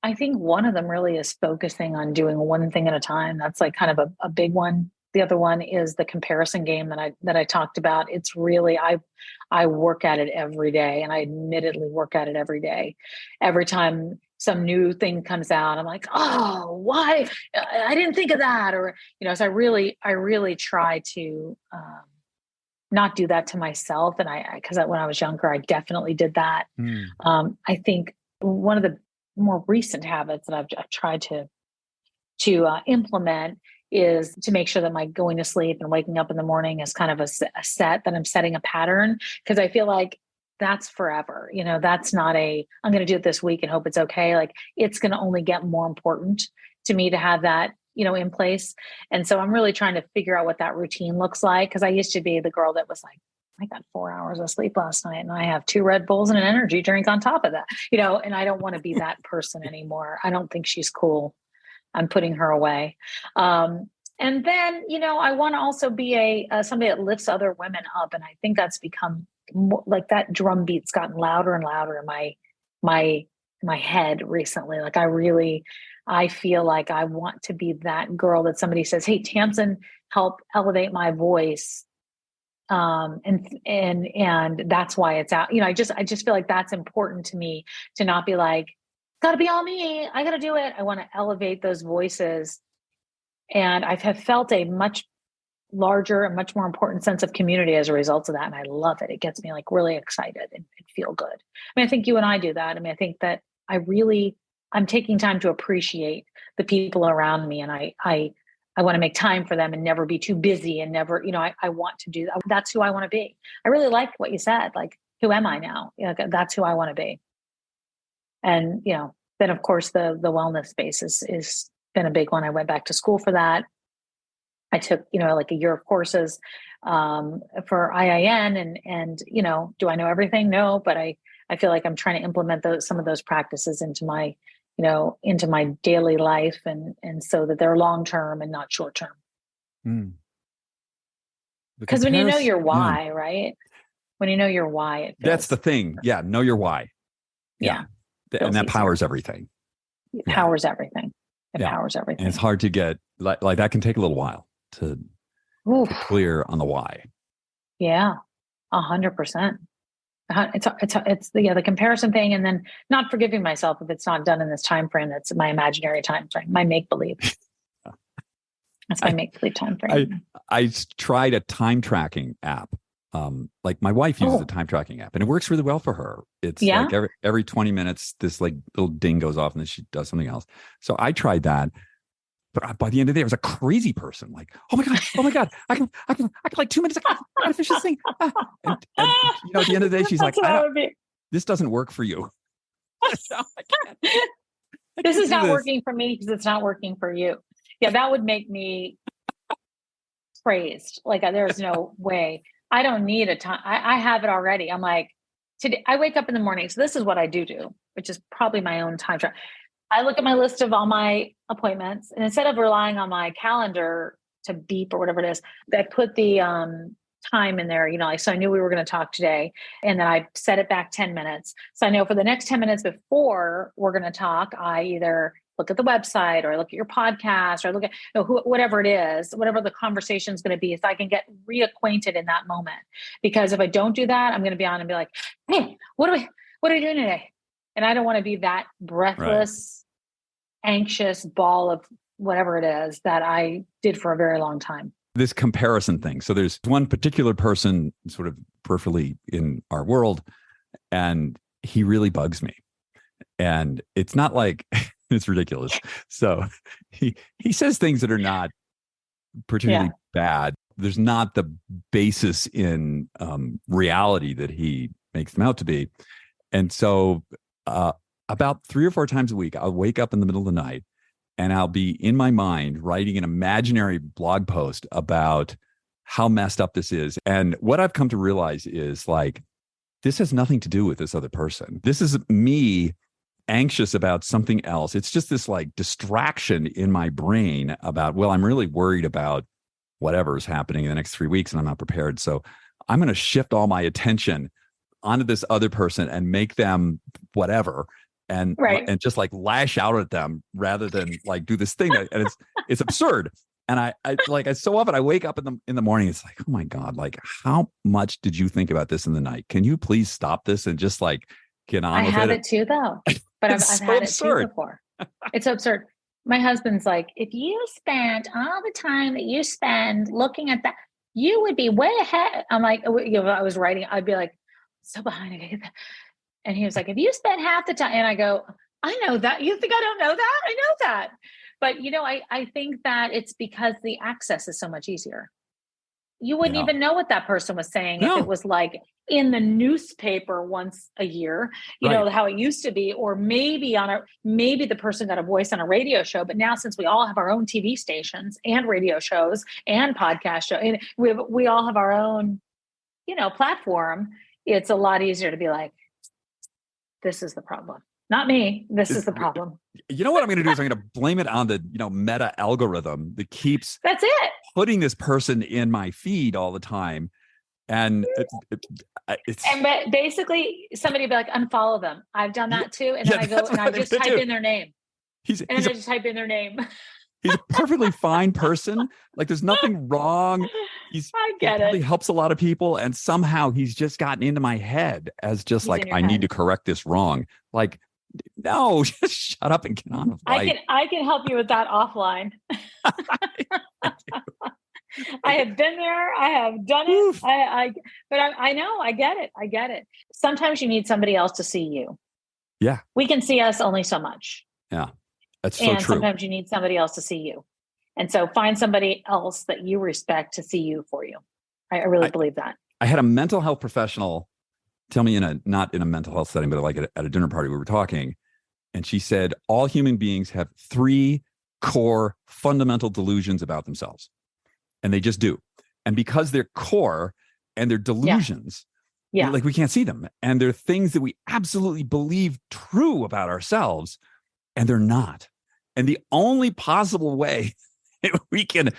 I think one of them really is focusing on doing one thing at a time. That's like kind of a big one. The other one is the comparison game that I talked about. It's really, I work at it every day, and I admittedly work at it every day. Every time some new thing comes out, I'm like, oh, why? I didn't think of that. Or, so I really try to not do that to myself. And because when I was younger, I definitely did that. I think one of the more recent habits that I've tried to implement is to make sure that my going to sleep and waking up in the morning is kind of a set, that I'm setting a pattern. Because I feel like that's forever. That's not I'm going to do it this week and hope it's okay. Like it's going to only get more important to me to have that, in place. And so I'm really trying to figure out what that routine looks like. Cause I used to be the girl that was like, I got 4 hours of sleep last night and I have 2 Red Bulls and an energy drink on top of that, and I don't want to be that person anymore. I don't think she's cool. I'm putting her away. And then, I want to also be somebody that lifts other women up. And I think that's become more, like that drum beat's gotten louder and louder in my head recently. Like I feel like I want to be that girl that somebody says, hey, Tamsen, help elevate my voice. And that's why it's out. I just feel like that's important to me, to not be like, gotta be all me. I gotta do it. I want to elevate those voices. And I have felt a much larger and much more important sense of community as a result of that. And I love it. It gets me like really excited and feel good. I mean, I think you and I do that. I mean, I think that I'm taking time to appreciate the people around me. And I want to make time for them and never be too busy and never, I want to do that. That's who I want to be. I really like what you said. Like, who am I now? That's who I want to be. And, then of course the wellness space is been a big one. I went back to school for that. I took, like a year of courses, for IIN and, do I know everything? No, but I feel like I'm trying to implement some of those practices into my daily life and so that they're long-term and not short-term. Because when you know your why, right? When you know your why, that's the thing. Yeah. Know your why. Yeah. And that powers everything. It powers everything. It powers everything. And it's hard to get like that can take a little while to clear on the why. Yeah. 100%. It's the comparison thing, and then not forgiving myself if it's not done in this time frame. That's my imaginary time frame, my make believe. That's my make believe time frame. I tried a time tracking app. Like my wife uses a time tracking app, and it works really well for her. It's like every 20 minutes, this like little ding goes off, and then she does something else. So I tried that. But by the end of the day, I was a crazy person. Like, oh my god, I can like 2 minutes. I gotta finish this thing. And at the end of the day, she's like, this doesn't work for you. This is not working for me because it's not working for you. Yeah, that would make me crazed. Like, there's no way. I don't need a time. I have it already. I'm like, today I wake up in the morning. So this is what I do, which is probably my own time track. I look at my list of all my appointments, and instead of relying on my calendar to beep or whatever it is, I put the time in there, so I knew we were going to talk today, and then I set it back 10 minutes. So I know for the next 10 minutes before we're going to talk, I either look at the website or I look at your podcast or I look at whatever it is, whatever the conversation is going to be, so I can get reacquainted in that moment. Because if I don't do that, I'm going to be on and be like, hey, what are we doing today? And I don't want to be that breathless, anxious ball of whatever it is that I did for a very long time. This comparison thing. So there's one particular person sort of peripherally in our world, and he really bugs me. And it's not like it's ridiculous. So he says things that are not particularly bad. There's not the basis in reality that he makes them out to be. And so about 3 or 4 times a week, I'll wake up in the middle of the night and I'll be in my mind writing an imaginary blog post about how messed up this is. And what I've come to realize is like, this has nothing to do with this other person. This is me anxious about something else. It's just this like distraction in my brain about, well, I'm really worried about whatever's happening in the next 3 weeks and I'm not prepared. So I'm going to shift all my attention onto this other person and make them whatever and just like lash out at them rather than like do this thing and it's absurd. And I so often I wake up in the morning, it's like, oh my God, like how much did you think about this in the night? Can you please stop this and just like get on with it? I have it too though, but I've had it too before. It's so absurd. My husband's like, if you spent all the time that you spend looking at that, you would be way ahead. I'm like, I was writing, I'd be like, so behind. And he was like, if you spent half the time, and I go, I know that. You think I don't know that? I know that. But, I think that it's because the access is so much easier. You wouldn't Yeah. even know what that person was saying if it No. was like in the newspaper once a year, Right. how it used to be, or maybe the person got a voice on a radio show. But now, since we all have our own TV stations and radio shows and podcast show, and we all have our own, platform, it's a lot easier to be like, this is the problem. Not me. This is the problem. You know what I'm going to do is I'm going to blame it on the, meta algorithm that keeps That's it. putting this person in my feed all the time. And And basically somebody would be like, unfollow them. I've done that too. And then I go and I just type in their name. I just type in their name. He's a perfectly fine person. Like there's nothing wrong. He probably helps a lot of people. And somehow he's just gotten into my head as just like, I need to correct this wrong. Like, no, just shut up and get on with life. I can help you with that offline. I have been there. I have done it. But I know, I get it. I get it. Sometimes you need somebody else to see you. Yeah. We can see us only so much. Yeah. That's so true. And sometimes you need somebody else to see you. And so find somebody else that you respect to see you for you. I really believe that. I had a mental health professional tell me not in a mental health setting, but like at a dinner party, we were talking, and she said, all human beings have 3 core fundamental delusions about themselves. And they just do. And because they're core and they're delusions, like we can't see them. And they're things that we absolutely believe true about ourselves, and they're not. And the only possible way we can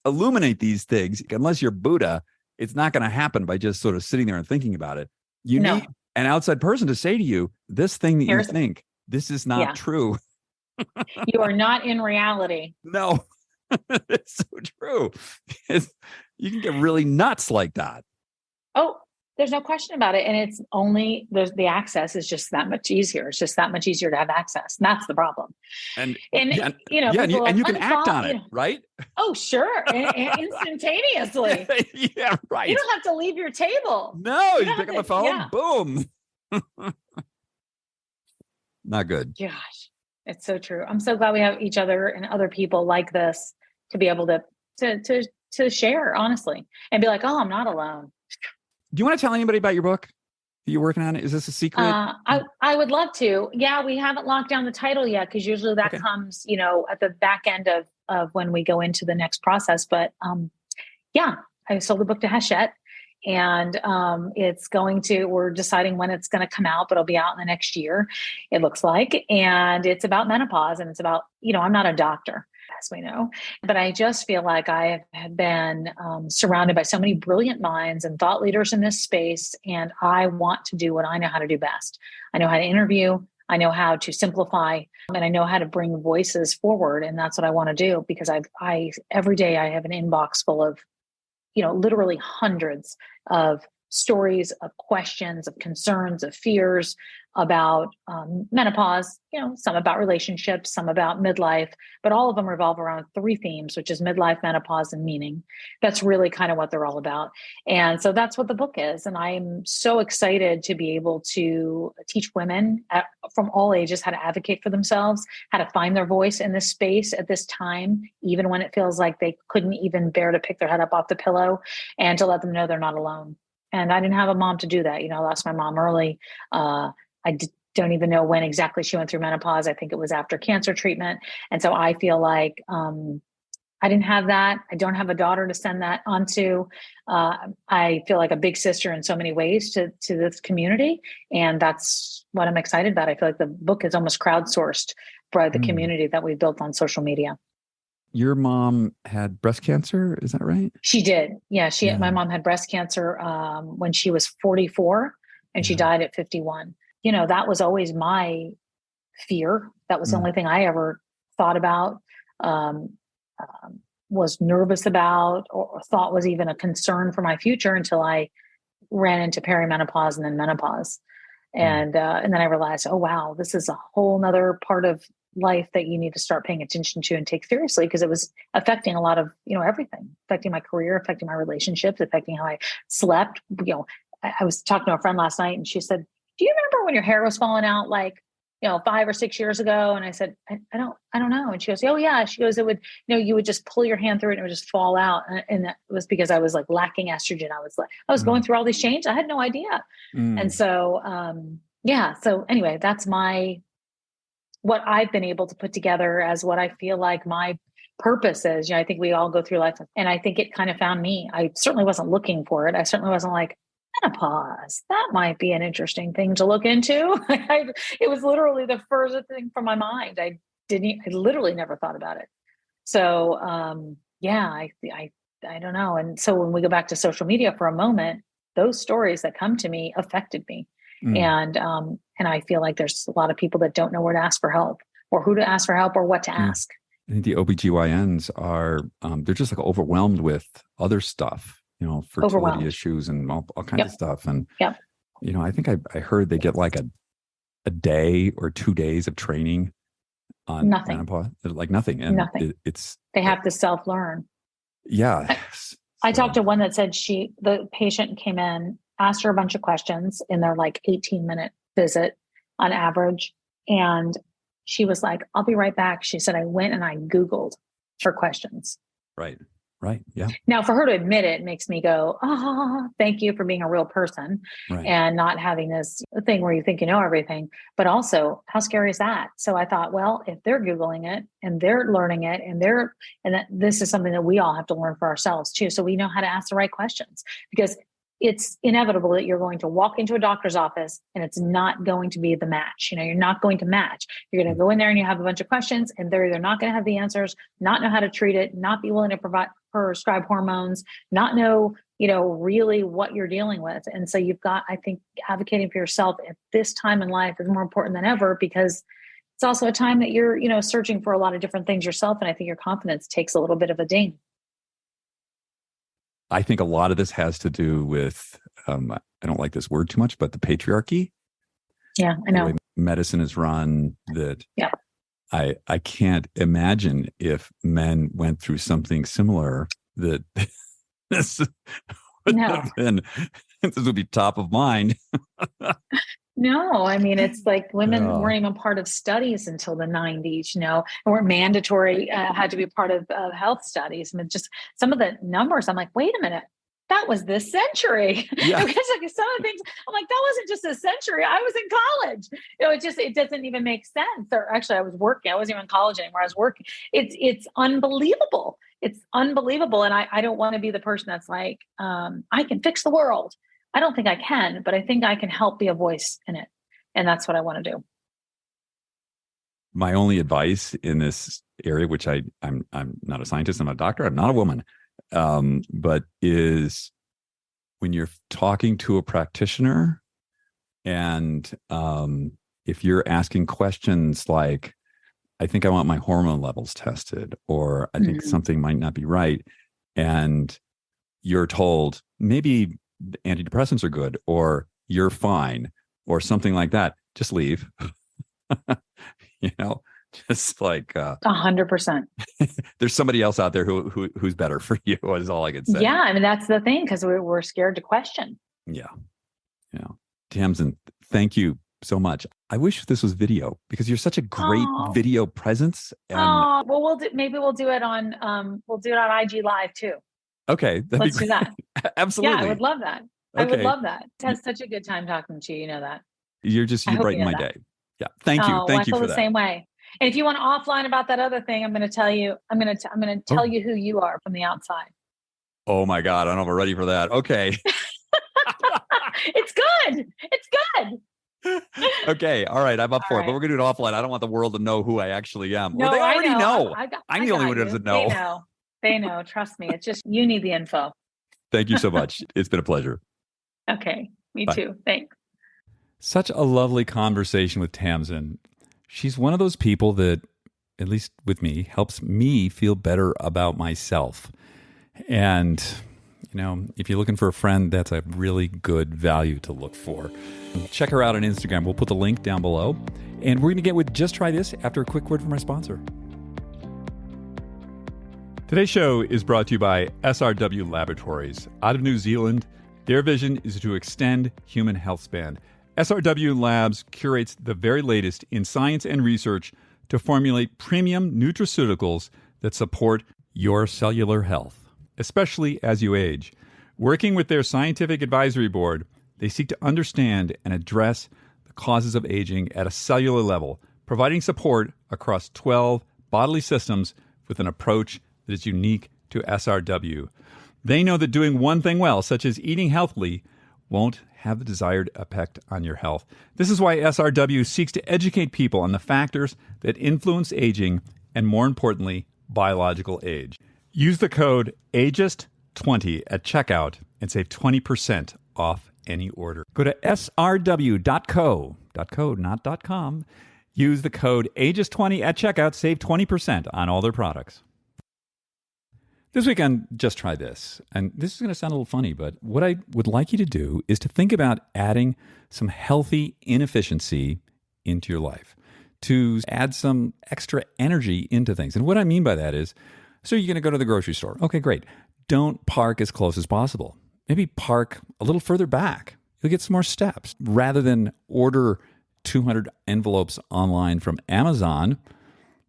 illuminate these things, unless you're Buddha, it's not going to happen by just sort of sitting there and thinking about it. You need an outside person to say to you, this thing that you think, this is not true. You are not in reality. No, it's so true. You can get really nuts like that. Oh, there's no question about it. And it's only the access is just that much easier. It's just that much easier to have access. And that's the problem. And you can act on it, right? Oh, sure. And instantaneously. Yeah, right. You don't have to leave your table. No, you pick up the phone, boom. Not good. Gosh, it's so true. I'm so glad we have each other and other people like this to be able to share honestly and be like, oh, I'm not alone. Do you want to tell anybody about your book that you're working on? Is this a secret? I would love to. Yeah, we haven't locked down the title yet because usually that comes, at the back end of when we go into the next process. But I sold the book to Hachette, and we're deciding when it's going to come out, but it'll be out in the next year, it looks like. And it's about menopause, and it's about, I'm not a doctor, as we know, but I just feel like I have been surrounded by so many brilliant minds and thought leaders in this space. And I want to do what I know how to do best. I know how to interview. I know how to simplify, and I know how to bring voices forward. And that's what I want to do, because every day I have an inbox full of, literally hundreds of stories, of questions, of concerns, of fears about menopause, some about relationships, some about midlife, but all of them revolve around 3 themes, which is midlife, menopause, and meaning. That's really kind of what they're all about. And so that's what the book is. And I'm so excited to be able to teach women from all ages how to advocate for themselves, how to find their voice in this space at this time, even when it feels like they couldn't even bear to pick their head up off the pillow, and to let them know they're not alone. And I didn't have a mom to do that. I lost my mom early. Don't even know when exactly she went through menopause. I think it was after cancer treatment. And so I feel like I didn't have that. I don't have a daughter to send that onto. I feel like a big sister in so many ways to this community. And that's what I'm excited about. I feel like the book is almost crowdsourced by the community that we built on social media. Your mom had breast cancer, is that right? She did. Yeah, my mom had breast cancer when she was 44, and she died at 51. That was always my fear. That was the only thing I ever thought about, was nervous about, or thought was even a concern for my future, until I ran into perimenopause and then menopause. And then I realized, oh, wow, this is a whole nother part of life that you need to start paying attention to and take seriously, because it was affecting a lot of, everything, affecting my career, affecting my relationships, affecting how I slept. I was talking to a friend last night, and she said, do you remember when your hair was falling out like 5 or 6 years ago. And I said, I don't know. And she goes, oh yeah. She goes, it would, you would just pull your hand through it and it would just fall out. And that was because I was like lacking estrogen. I was going through all these changes. I had no idea. And so, yeah. So anyway, that's what I've been able to put together as what I feel like my purpose is. I think we all go through life, and I think it kind of found me. I certainly wasn't looking for it. I certainly wasn't like, menopause, that might be an interesting thing to look into. It was literally the first thing from my mind. I literally never thought about it. So, yeah, I don't know. And so when we go back to social media for a moment, those stories that come to me affected me. And I feel like there's a lot of people that don't know where to ask for help or who to ask for help or what to ask. I think the OBGYNs are, they're just like overwhelmed with other stuff, fertility issues and all kinds of stuff. And, I think I heard they get like a day or 2 days of training on menopause, like nothing. And nothing. They have to self-learn. Yeah. I talked to one that said the patient came in, asked her a bunch of questions in their like 18-minute visit on average. And she was like, I'll be right back. She said, I went and I Googled for questions. Right. Yeah. Now for her to admit it makes me go, thank you for being a real person and not having this thing where you think you know everything, but also how scary is that? So I thought, well, if they're Googling it and they're learning it and that this is something that we all have to learn for ourselves too. So we know how to ask the right questions, because it's inevitable that you're going to walk into a doctor's office and it's not going to be the match. You're not going to match. You're going to go in there and you have a bunch of questions and they're either not going to have the answers, not know how to treat it, not be willing to prescribe hormones, not know, really what you're dealing with. And so you've got, I think, advocating for yourself at this time in life is more important than ever, because it's also a time that you're, searching for a lot of different things yourself. And I think your confidence takes a little bit of a ding. I think a lot of this has to do with, I don't like this word too much, but the patriarchy. Yeah, I know. The way medicine is run, that I can't imagine if men went through something similar, that this would be top of mind. No, I mean, it's like women weren't even part of studies until the 90s, and weren't mandatory, had to be part of health studies. I mean, just some of the numbers, I'm like, wait a minute, that was this century. Yeah. Because like some of the things, I'm like, that wasn't just this century. I was in college. It doesn't even make sense. Or actually, I was working. I wasn't even in college anymore. I was working. It's unbelievable. It's unbelievable. And I don't want to be the person that's like, I can fix the world. I don't think I can, but I think I can help be a voice in it. And that's what I want to do. My only advice in this area, which I'm not a scientist, I'm not a doctor, I'm not a woman, but is when you're talking to a practitioner and if you're asking questions like, I think I want my hormone levels tested, or I think something might not be right, and you're told maybe antidepressants are good, or you're fine, or something like that, just leave. Just like 100%. There's somebody else out there who's better for you, is all I could say. Yeah, I mean, that's the thing, because we're scared to question. Yeah. Tamsen, thank you so much. I wish this was video, because you're such a great video presence. And well, maybe we'll do it on IG Live too. Okay. Let's do that. Absolutely. Yeah, I would love that. Okay. I would love that. It's had such a good time talking to you. You know that. You brighten my day. Yeah. Thank you. Thank you for that. I feel the same way. And if you want to offline about that other thing, I'm going to tell you. I'm going to tell you who you are from the outside. Oh my God! I don't know if we're ready for that. Okay. It's good. It's good. Okay. All right. I'm up for it. But we're going to do it offline. I don't want the world to know who I actually am. No, they already know. I'm the only one who doesn't know. They know. Trust me. It's just you need the info. Thank you so much. It's been a pleasure. Okay. Me too. Thanks. Such a lovely conversation with Tamsen. She's one of those people that, at least with me, helps me feel better about myself. And, if you're looking for a friend, that's a really good value to look for. Check her out on Instagram. We'll put the link down below. And we're going to get with Just Try This after a quick word from our sponsor. Today's show is brought to you by SRW Laboratories. Out of New Zealand, their vision is to extend human health span. SRW Labs curates the very latest in science and research to formulate premium nutraceuticals that support your cellular health, especially as you age. Working with their scientific advisory board, they seek to understand and address the causes of aging at a cellular level, providing support across 12 bodily systems with an approach that is unique to SRW. They know that doing one thing well, such as eating healthily, won't have the desired effect on your health. This is why SRW seeks to educate people on the factors that influence aging and, more importantly, biological age. Use the code AGEIST20 at checkout and save 20% off any order. Go to srw.co, not .com. Use the code AGEIST20 at checkout, save 20% on all their products. This weekend, just try this. And this is going to sound a little funny, but what I would like you to do is to think about adding some healthy inefficiency into your life, to add some extra energy into things. And what I mean by that is, so you're going to go to the grocery store. Okay, great. Don't park as close as possible. Maybe park a little further back. You'll get some more steps. Rather than order 200 envelopes online from Amazon,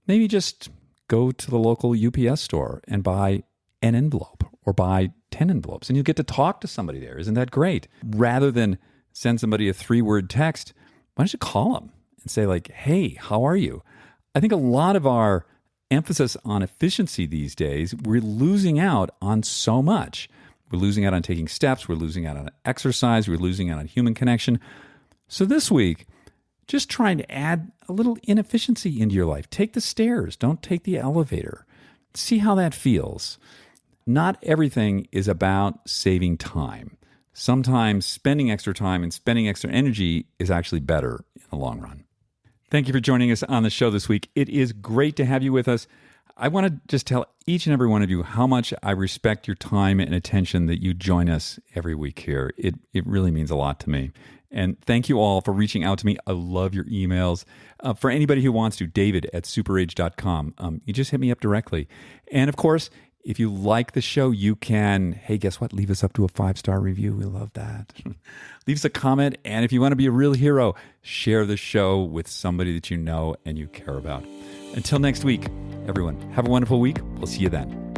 maybe just go to the local UPS store and buy an envelope or buy 10 envelopes, and you'll get to talk to somebody there. Isn't that great? Rather than send somebody a 3-word text, why don't you call them and say like, hey, how are you? I think a lot of our emphasis on efficiency these days, we're losing out on so much. We're losing out on taking steps. We're losing out on exercise. We're losing out on human connection. So this week, just trying to add a little inefficiency into your life. Take the stairs. Don't take the elevator. See how that feels. Not everything is about saving time. Sometimes spending extra time and spending extra energy is actually better in the long run. Thank you for joining us on the show this week. It is great to have you with us. I want to just tell each and every one of you how much I respect your time and attention that you join us every week here. It really means a lot to me. And thank you all for reaching out to me. I love your emails. For anybody who wants to, david@superage.com. You just hit me up directly. And of course, if you like the show, you can, hey, guess what? Leave us up to a 5-star review. We love that. Leave us a comment. And if you want to be a real hero, share the show with somebody that you know and you care about. Until next week, everyone, have a wonderful week. We'll see you then.